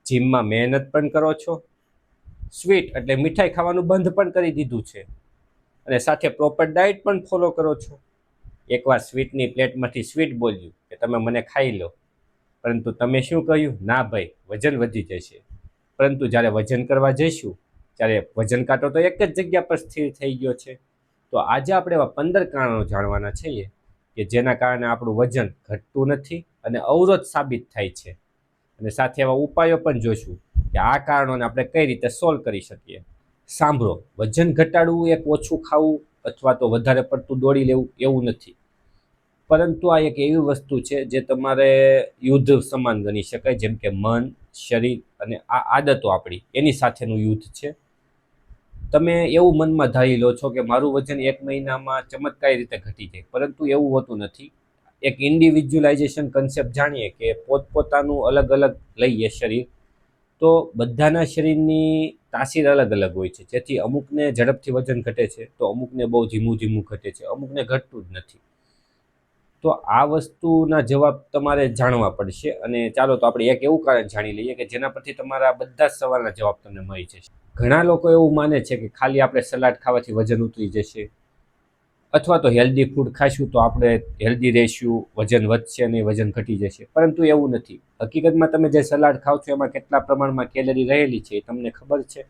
જીમમાં મહેનત પણ કરો છો, સ્વીટ એટલે મીઠાઈ ખાવાનું બંધ પણ કરી દીધું છે, અને સાથે પ્રોપર ડાયટ પણ ફોલો કરો છો. એકવાર સ્વીટની પ્લેટમાંથી સ્વીટ બોલ્યું કે તમે મને ખાઈ લો, પરંતુ તમે શું કહ્યું? ના ભાઈ, વજન વધી જશે. પરંતુ જ્યારે વજન કરવા જઈશું ત્યારે વજન કાંટો તો એક જ જગ્યા પર સ્થિર થઈ ગયો છે. તો આજે આપણે એવા 15 કારણો જાણવાના છીએ કે જેના કારણે આપણું વજન ઘટતું નથી અને અવરોધ સાબિત થાય છે. અને સાથે એવા ઉપાયો પણ જોઈશું કે આ કારણોને આપણે કઈ રીતે સોલ્વ કરી શકીએ. સાંભળો, વજન ઘટાડવું એક ઓછું ખાવું અથવા તો વધારે પડતું દોડી લેવું એવું નથી, પરંતુ આ એક એવી વસ્તુ છે જે તમારે યુદ્ધ સમાન ગણી શકાય, જેમ કે મન, શરીર અને આ આદતો આપણી એની સાથેનું યુદ્ધ છે. તમે એવું મનમાં ધારી લો છો કે મારું વજન 1 મહિનામાં ચમત્કારી રીતે ઘટી જાય, પરંતુ એવું હોતું નથી. એક ઇન્ડિવિજ્યુઅલાઇઝેશન કન્સેપ્ટ જાણીએ કે પોતપોતાનું અલગ અલગ લઈએ શરીર, તો બધાના શરીરની તાસીર અલગ અલગ હોય છે. જેથી અમુકને ઝડપથી વજન ઘટે છે, તો અમુકને બહુ ધીમું ધીમું ઘટે છે, અમુકને ઘટતું જ નથી. તો આ વસ્તુના જવાબ તમારે જાણવા પડશે. અને ચાલો તો આપણે એક એવું કારણ જાણી લઈએ કે જેના પરથી તમારા બધા જ સવાલના જવાબ તમને મળી જશે. ઘણા લોકો એવું માને છે કે ખાલી આપણે સલાડ ખાવાથી વજન ઉતરી જશે, અથવા તો હેલ્ધી ફૂડ ખાઈશું તો આપણે હેલ્ધી રહીશું, વજન વધશે અને વજન ઘટી જશે. પરંતુ એવું નથી. હકીકતમાં તમે જે સલાડ ખાવ છો એમાં કેટલા પ્રમાણમાં કેલરી રહેલી છે એ તમને ખબર છે?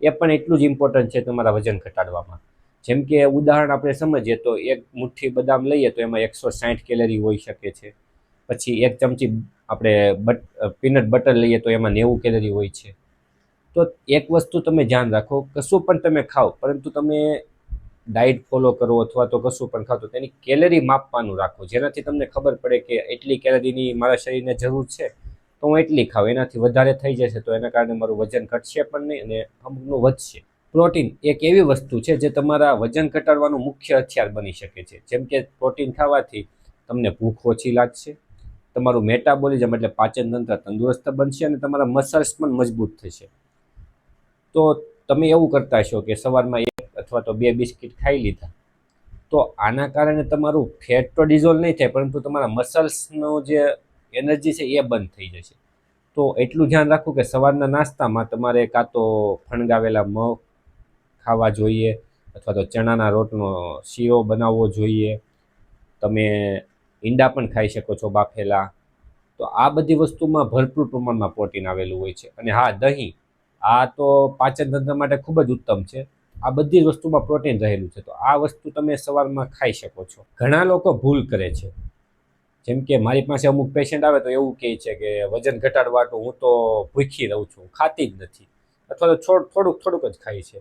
એ પણ એટલું જ ઇમ્પોર્ટન્ટ છે તમારા વજન ઘટાડવામાં. જેમ કે ઉદાહરણ આપણે સમજીએ તો એક મુઠ્ઠી બદામ લઈએ તો એમાં 160 કેલરી હોઈ શકે છે. પછી એક ચમચી આપણે પીનટ બટર લઈએ તો એમાં 90 કેલરી હોય છે. તો એક વસ્તુ તમે ધ્યાન રાખો, કશું પણ તમે ખાઓ, પરંતુ તમે ડાયટ ફોલો કરો અથવા તો કશું પણ ખાઓ તો તેની કેલરી માપવાનું રાખો, જેનાથી તમને ખબર પડે કે એટલી કેલરીની મારા શરીરને જરૂર છે તો હું એટલી ખાઉં. એનાથી વધારે થઈ જશે તો એના કારણે મારું વજન ઘટશે પણ નહીં અને અમુકનું વધશે. પ્રોટીન એક એવી વસ્તુ છે જે તમારા વજન ઘટાડવાનું મુખ્ય હથિયાર બની શકે છે. જેમ કે પ્રોટીન ખાવાથી તમને ભૂખ ઓછી લાગશે, તમારું મેટાબોલિઝમ એટલે પાચન તંત્ર તંદુરસ્ત બનશે અને તમારા મસલ્સ પણ મજબૂત થશે. તો તમે એવું કરતા હશો કે સવારમાં 1 અથવા તો 2 બિસ્કિટ ખાઈ લીધા, તો આના કારણે તમારું ફેટ તો ડિઝોલ્વ નહીં થાય, પરંતુ તમારા મસલ્સનો જે એનર્જી છે એ બંધ થઈ જશે. તો એટલું ધ્યાન રાખવું કે સવારના નાસ્તામાં તમારે કાં તો ફણગાવેલા મગ ખાવા જોઈએ, અથવા તો ચણાના રોટનો શીરો બનાવવો જોઈએ. તમે ઈંડા પણ ખાઈ શકો છો બાફેલા. તો આ બધી વસ્તુમાં ભરપૂર પ્રમાણમાં પ્રોટીન આવેલું હોય છે. અને હા, દહીં, આ તો પાચન તંત્ર માટે ખૂબ જ ઉત્તમ છે. આ બધી જ વસ્તુમાં પ્રોટીન રહેલું છે, તો આ વસ્તુ તમે સવારમાં ખાઈ શકો છો. ઘણા લોકો ભૂલ કરે છે, જેમ કે મારી પાસે અમુક પેશન્ટ આવે તો એવું કહે છે કે વજન ઘટાડવાનું હું તો ભૂખી રહું છું, ખાતી જ નથી, અથવા તો થોડુંક જ ખાય છે.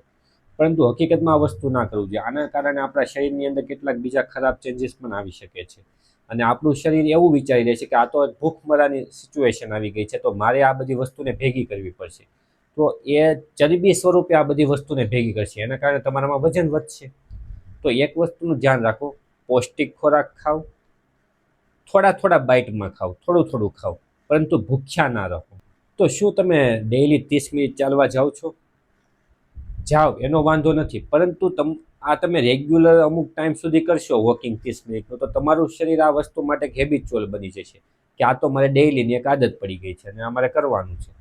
પરંતુ હકીકતમાં આ વસ્તુ ના કરવું જોઈએ. આના કારણે આપણા શરીરની અંદર કેટલાક બીજા ખરાબ ચેન્જીસ પણ આવી શકે છે. અને આપણું શરીર એવું વિચારી લે છે કે આ તો ભૂખમરાની સિચ્યુએશન આવી ગઈ છે, તો મારે આ બધી વસ્તુને ભેગી કરવી પડશે. તો એ ચરબી સ્વરૂપે આ બધી વસ્તુને ભેગી કરશે, એના કારણે તમારામાં વજન વધશે. તો એક વસ્તુનું ધ્યાન રાખો, પૌષ્ટિક ખોરાક ખાઓ, થોડા બાઇટમાં ખાઓ, થોડું ખાઓ, પરંતુ ભૂખ્યા ના રહો. તો શું તમે ડેઈલી 30 મિનિટ ચાલવા જાઓ છો? જાઓ, એનો વાંધો નથી, પરંતુ તમે રેગ્યુલર અમુક ટાઈમ સુધી કરશો વોકિંગ 30 મિનિટનું, તો તમારું શરીર આ વસ્તુ માટે હેબિચ્યુઅલ બની જશે કે આ તો મારે ડેઈલીની એક આદત પડી ગઈ છે અને આ મારે કરવાનું છે.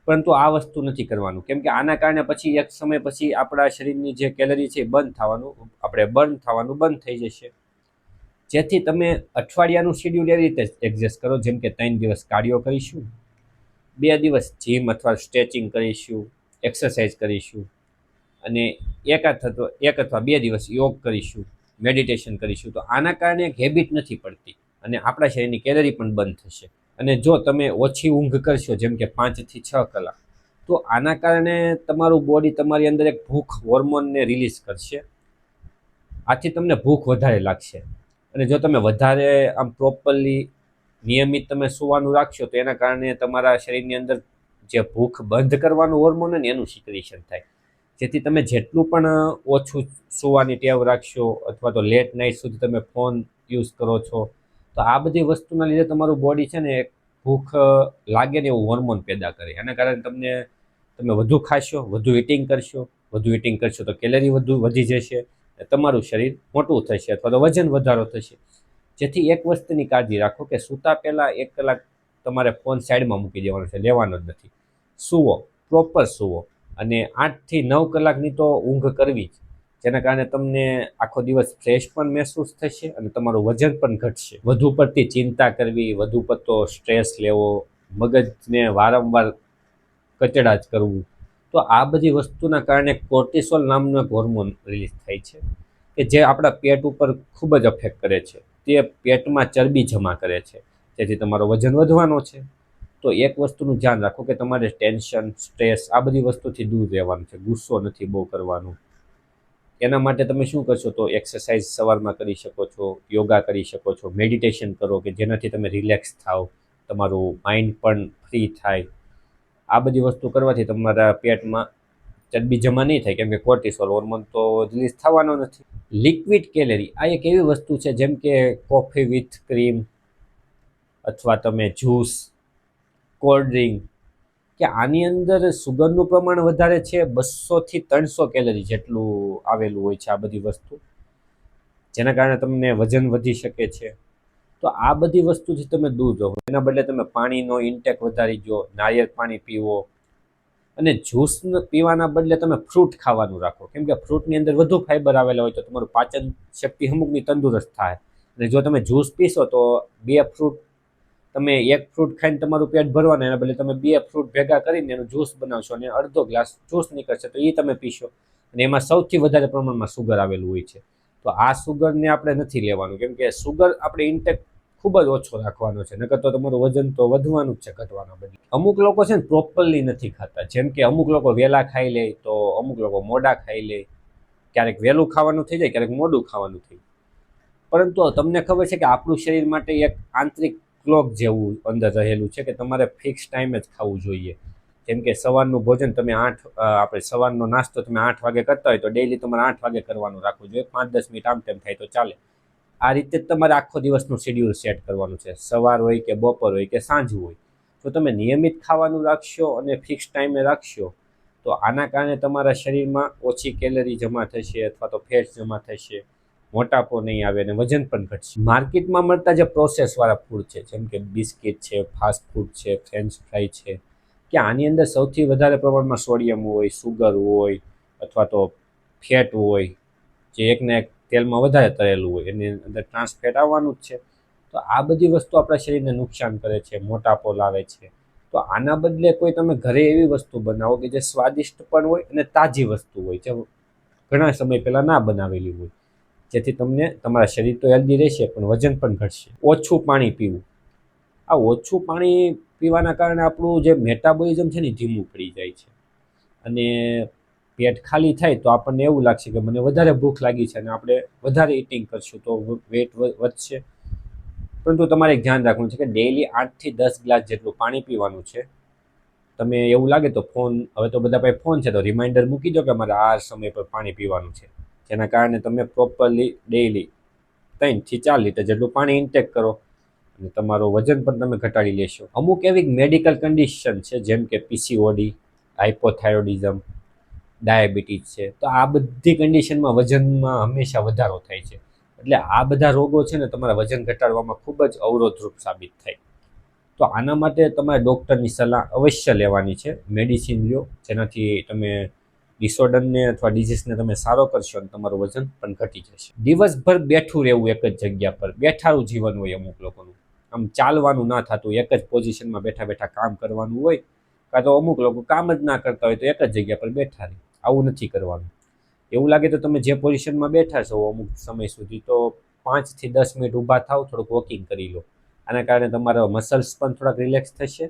પરંતુ આ વસ્તુ નથી કરવાનું, કેમ કે આના કારણે પછી એક સમય પછી આપણા શરીરની જે કેલરી છે એ બર્ન થવાનું બંધ થઈ જશે. જેથી તમે અઠવાડિયાનું શેડ્યુલ એવી રીતે એડજસ્ટ કરો, જેમ કે 3 દિવસ કાર્ડિયો કરીશું, 2 દિવસ જીમ અથવા સ્ટ્રેચિંગ કરીશું, એક્સરસાઇઝ કરીશું, અને એક અથવા 2 દિવસ યોગ કરીશું, મેડિટેશન કરીશું. તો આના કારણે એક હેબિટ નથી પડતી અને આપણા શરીરની કેલરી પણ બંધ થશે. અને જો તમે ઓછી ઊંઘ કરશો, જેમ કે 5 થી 6 કલાક, તો આના કારણે તમારું બોડી તમારી અંદર એક ભૂખ હોર્મોનને રિલીઝ કરશે. આથી તમને ભૂખ વધારે લાગશે. અને જો તમે વધારે આમ પ્રોપરલી નિયમિત તમે સૂવાનું રાખશો, તો એના કારણે તમારા શરીરની અંદર જે ભૂખ બંધ કરવાનું હોર્મોન ને એનું સિક્રેશન થાય. જેથી તમે જેટલું પણ ઓછું સૂવાની ટેવ રાખશો, અથવા તો લેટ નાઇટ સુધી તમે ફોન યુઝ કરો છો, તો આ બધી વસ્તુના લીધે તમારું બોડી છે ને ભૂખ લાગે ને એવું હોર્મોન પેદા કરે. એના કારણે તમે વધુ ખાશો, વધુ ઇટિંગ કરશો તો કેલરી વધી જશે, તમારું શરીર મોટું થશે અથવા તો વજન વધારો થશે. જેથી એક વસ્તુની કાળજી રાખો કે સૂતા પહેલાં 1 કલાક તમારે ફોન સાઈડમાં મૂકી દેવાનો છે, લેવાનો જ નથી. સૂવો, પ્રોપર સૂવો, અને 8 થી 9 કલાકની તો ઊંઘ કરવી જ, જેના કારણે તમને આખો દિવસ ફ્રેશ પણ મહેસૂસ થશે અને તમારું વજન પણ ઘટશે. વધુ પડતી ચિંતા કરવી, વધુ પડતો સ્ટ્રેસ લેવો, મગજને વારંવાર કચડાટ કરવું, તો આ બધી વસ્તુના કારણે કોર્ટિસોલ નામનો એક હોર્મોન રિલીઝ થાય છે કે જે આપણા પેટ ઉપર ખૂબ જ અફેક્ટ કરે છે. તે પેટમાં ચરબી જમા કરે છે, જેથી તમારો વજન વધવાનો છે. તો એક વસ્તુનું ધ્યાન રાખો કે તમારે ટેન્શન, સ્ટ્રેસ આ બધી વસ્તુથી દૂર રહેવાનું છે. ગુસ્સો નથી બહુ કરવાનું. એના માટે તમે શું કરશો? તો એક્સરસાઇઝ સવારમાં કરી શકો છો, યોગા કરી શકો છો, મેડિટેશન કરો કે જેનાથી તમે રિલેક્સ થાઓ, તમારું માઇન્ડ પણ ફ્રી થાય. આ બધી વસ્તુ કરવાથી તમારા પેટમાં ચરબી જમા નહીં થાય, કેમ કે કોર્ટિસોલ હોર્મોન તો રિલીઝ થવાનો નથી. લિક્વિડ કેલરી આ એક એવી વસ્તુ છે જેમ કે કોફી વિથ ક્રીમ, અથવા તમે જ્યુસ, કોલ્ડ ડ્રિંક, કે આની અંદર સુગરનું પ્રમાણ વધારે છે. 200 થી 300 કેલરી જેટલું આવેલું હોય છે આ બધી વસ્તુ, જેના કારણે તમને વજન વધી શકે છે. તો આ બધી વસ્તુથી તમે દૂર રહો. એના બદલે તમે પાણીનો ઇન્ટેક વધારી દો, નારિયેળ પાણી પીવો, અને જ્યુસ પીવાના બદલે તમે ફ્રૂટ ખાવાનું રાખો, કેમ કે ફ્રૂટની અંદર વધુ ફાઈબર આવેલા હોય તો તમારું પાચન શક્તિ અમુકની તંદુરસ્ત થાય. અને જો તમે જ્યુસ પીશો તો 2 ફ્રૂટ, તમે એક ફ્રૂટ ખાઈને તમારું પેટ ભરવાનું, એના બદલે તમે 2 ફ્રૂટ ભેગા કરીને એનું જ્યુસ બનાવશો અને અડધો ગ્લાસ જ્યુસ નીકળશે તો એ તમે પીશો. અને એમાં સૌથી વધારે પ્રમાણમાં સુગર આવેલું હોય છે. તો આ સુગરને આપણે નથી લેવાનું, કેમ કે સુગર આપણે ઇન્ટેક ખૂબ જ ઓછો રાખવાનો છે, નકર તો તમારું વજન તો વધવાનું જ છે ઘટવાના બદલે. અમુક લોકો છે ને પ્રોપરલી નથી ખાતા, જેમ કે અમુક લોકો વહેલા ખાઈ લે તો અમુક લોકો મોડા ખાઈ લે. ક્યારેક વહેલું ખાવાનું થઈ જાય, ક્યારેક મોડું ખાવાનું થઈ જાય. પરંતુ તમને ખબર છે કે આપણું શરીર માટે એક આંતરિક ક્લોક જેવું અંદર રહેલું છે કે તમારે ફિક્સ ટાઈમે જ ખાવું જોઈએ. જેમ કે સવારનું ભોજન તમે આપણે સવારનો નાસ્તો તમે 8 વાગે કરતા હોય તો ડેઈલી તમારે 8 વાગે કરવાનું રાખવું જોઈએ. 5-10 મિનિટ આમ તેમ થાય તો ચાલે. આ રીતે જ તમારે આખો દિવસનું શેડ્યુલ સેટ કરવાનું છે. સવાર હોય કે બપોર હોય કે સાંજ હોય, તો તમે નિયમિત ખાવાનું રાખશો અને ફિક્સ ટાઈમે રાખશો તો આના કારણે તમારા શરીરમાં ઓછી કેલરી જમા થશે, અથવા તો ફેટ જમા થશે, મોટાપો નહીં આવે અને વજન પણ ઘટશે. માર્કેટમાં મળતા જે પ્રોસેસવાળા ફૂડ છે, જેમ કે બિસ્કિટ છે, ફાસ્ટ ફૂડ છે, ફ્રેન્ચ ફ્રાય છે, કે આની અંદર સૌથી વધારે પ્રમાણમાં સોડિયમ હોય, સુગર હોય, અથવા તો ફેટ હોય, જે એકને એક તેલમાં વધારે તળેલું હોય, એની અંદર ટ્રાન્સ ફેટ આવવાનું જ છે. તો આ બધી વસ્તુ આપણા શરીરને નુકસાન કરે છે, મોટાપો લાવે છે. તો આના બદલે કોઈ તમે ઘરે એવી વસ્તુ બનાવો કે જે સ્વાદિષ્ટ પણ હોય અને તાજી વસ્તુ હોય, જે ઘણા સમય પહેલાં ના બનાવેલી હોય, જેથી તમને તમારા શરીર તો હેલ્ધી રહેશે પણ વજન પણ ઘટશે. ઓછું પાણી પીવું. આ ઓછું પાણી પીવાના કારણે આપણું જે મેટાબોલિઝમ છે ને ધીમું પડી જાય છે, અને પેટ ખાલી થાય તો આપણને એવું લાગશે કે મને વધારે ભૂખ લાગી છે અને આપણે વધારે ઇટિંગ કરશું તો વેટ વધશે. પરંતુ તમારે એક ધ્યાન રાખવું છે કે ડેઈલી 8 થી 10 ગ્લાસ જેટલું પાણી પીવાનું છે. તમે એવું લાગે તો ફોન, હવે તો બધા પાસે ફોન છે તો રિમાઇન્ડર મૂકી દો કે મારે આ સમય પર પાણી પીવાનું છે, જેના કારણે તમે પ્રોપરલી ડેઈલી 3 થી 4 લીટર જેટલું પાણી ઇન્ટેક કરો અને તમારું વજન પણ તમે ઘટાડી લેશો. અમુક એવી મેડિકલ કન્ડિશન છે જેમ કે પીસીઓડી, હાઇપોથાઇરોડિઝમ, ડાયાબિટીસ છે, તો આ બધી કન્ડિશનમાં વજનમાં હંમેશા વધારો થાય છે. એટલે આ બધા રોગો છે ને તમારા વજન ઘટાડવામાં ખૂબ જ અવરોધરૂપ સાબિત થાય. તો આના માટે તમારે ડૉક્ટરની સલાહ અવશ્ય લેવાની છે. મેડિસિન લો, જેનાથી તમે ડિસઓર્ડરને અથવા ડિઝીઝને તમે સારો કરશો અને તમારું વજન પણ ઘટી જશે. દિવસભર બેઠું રહેવું એક જ જગ્યા પર, બેઠારું જીવન હોય અમુક લોકોનું, આમ ચાલવાનું ના થતું, એક જ પોઝિશનમાં બેઠા બેઠા કામ કરવાનું હોય, કાં તો અમુક લોકો કામ જ ના કરતા હોય તો એક જ જગ્યા પર બેઠા રહે. આવું નથી કરવાનું. એવું લાગે તો તમે જે પોઝિશનમાં બેઠા છો અમુક સમય સુધી, તો 5 થી 10 મિનિટ ઊભા થાવ, થોડુંક વોકિંગ કરી લો. આના કારણે તમારા મસલ્સ પણ થોડાક રિલેક્સ થશે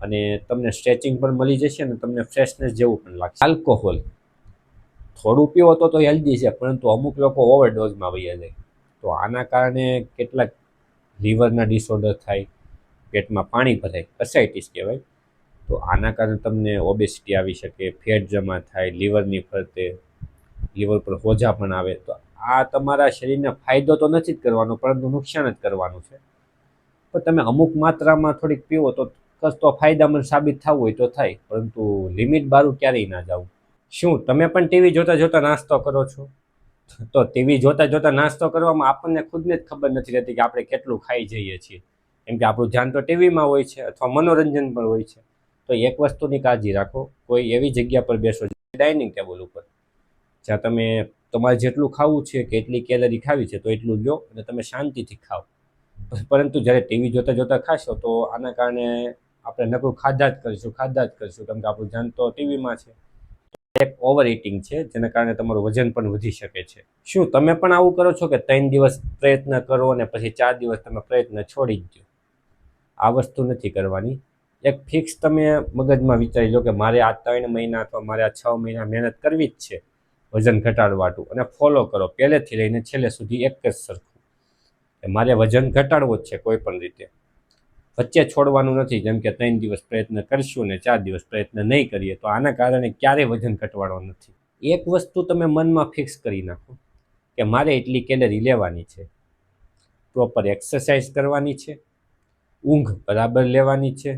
અને તમને સ્ટ્રેચિંગ પણ મળી જશે અને તમને ફ્રેશનેસ જેવું પણ લાગશે. આલ્કોહોલ થોડું પીવો તો હેલ્ધી છે, પરંતુ અમુક લોકો ઓવરડોઝમાં વહી જાય. તો આના કારણે કેટલાક લીવરના ડિસઓર્ડર થાય, પેટમાં પાણી ભરાય, અસાઇટિસ કહેવાય. તો આના કારણે તમને ઓબેસિટી આવી શકે, ફેટ જમા થાય લીવરની ફરતે, લીવર પર હોજા પણ આવે. તો આ તમારા શરીરને ફાયદો તો નથી જ કરવાનો, પરંતુ નુકસાન જ કરવાનું છે. પણ તમે અમુક માત્રામાં થોડીક પીવો તો ફાયદામંદ સાબિત થવું હોય તો થાય, પરંતુ લિમિટ બારું ક્યારેય ના જવું. શું તમે પણ ટીવી જોતા જોતા નાસ્તો કરો છો? તો ટીવી જોતા જોતા નાસ્તો કરવામાં આપણને ખુદને જ ખબર નથી રહેતી કે આપણે કેટલું ખાઈ જઈએ છીએ, કેમ કે આપણું ધ્યાન તો ટીવીમાં હોય છે અથવા મનોરંજન પણ હોય છે. તો એક વસ્તુની કાળજી રાખો, કોઈ એવી જગ્યા પર બેસો, ડાઇનિંગ ટેબલ ઉપર, જ્યાં તમે તમારે જેટલું ખાવું છે કે એટલી કેલરી ખાવી છે તો એટલું લો અને તમે શાંતિથી ખાઓ. પરંતુ જ્યારે ટીવી જોતા જોતા ખાશો તો આના કારણે આપણે નકરું ખાધા જ કરીશું કેમ કે આપણું ધ્યાન તો ટીવીમાં છે. એક ઓવર ઇટિંગ છે જેના કારણે તમારું વજન પણ વધી શકે છે. શું તમે પણ આવું કરો છો કે 3 દિવસ પ્રયત્ન કરો અને પછી 4 દિવસ તમે પ્રયત્ન છોડી જ દો? આ વસ્તુ નથી કરવાની. એક ફિક્સ તમે મગજમાં વિચારી લો કે મારે આ 3 મહિના અથવા મારે આ 6 મહિના મહેનત કરવી જ છે વજન ઘટાડવાનું, અને ફોલો કરો પહેલેથી લઈને છેલ્લે સુધી એક જ સરખું. મારે વજન ઘટાડવો જ છે કોઈ પણ રીતે, વચ્ચે છોડવાનું નથી. જેમ કે 3 દિવસ પ્રયત્ન કરશું ને 4 દિવસ પ્રયત્ન નહીં કરીએ તો આના કારણે ક્યારેય વજન ઘટવાનું નથી. એક વસ્તુ તમે મનમાં ફિક્સ કરી નાખો કે મારે એટલી કેલરી લેવાની છે, પ્રોપર એક્સરસાઇઝ કરવાની છે, ઊંઘ બરાબર લેવાની છે,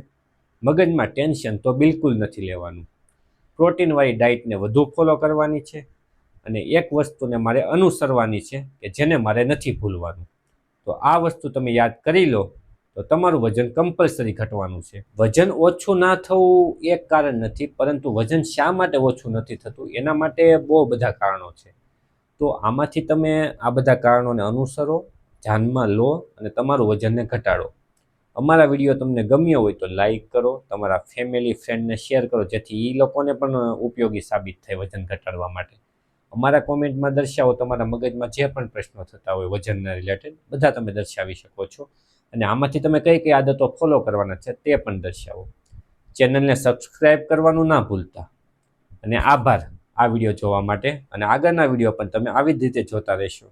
મગજમાં ટેન્શન તો બિલકુલ નથી લેવાનું, પ્રોટીનવાળી ડાયટને વધુ ફોલો કરવાની છે, અને એક વસ્તુને મારે અનુસરવાની છે કે જેને મારે નથી ભૂલવાનું. તો આ વસ્તુ તમે યાદ કરી લો તો તમારું વજન કમ્પલસરી ઘટવાનું છે. વજન ઓછું ના થવું એક કારણ નથી, પરંતુ વજન શા માટે ઓછું નથી થતું એના માટે બહુ બધા કારણો છે. તો આમાંથી તમે આ બધા કારણોને અનુસરો, ધ્યાનમાં લો અને તમારું વજનને ઘટાડો. અમારા વિડીયો તમને ગમ્યો હોય તો લાઈક કરો, તમારા ફેમિલી ફ્રેન્ડને શેર કરો, જેથી એ લોકોને પણ ઉપયોગી સાબિત થાય વજન ઘટાડવા માટે. અમારા કોમેન્ટમાં દર્શાવો તમારા મગજમાં જે પણ પ્રશ્નો થતા હોય વજનના રિલેટેડ, બધા તમે દર્શાવી શકો છો. અને આમાંથી તમે કઈ કઈ આદતો ફોલો કરવાના છે તે પણ દર્શાવો. ચેનલને સબસ્ક્રાઈબ કરવાનું ના ભૂલતા. અને આભાર આ વિડીયો જોવા માટે, અને આગળના વિડીયો પણ તમે આવી જ રીતે જોતા રહેશો.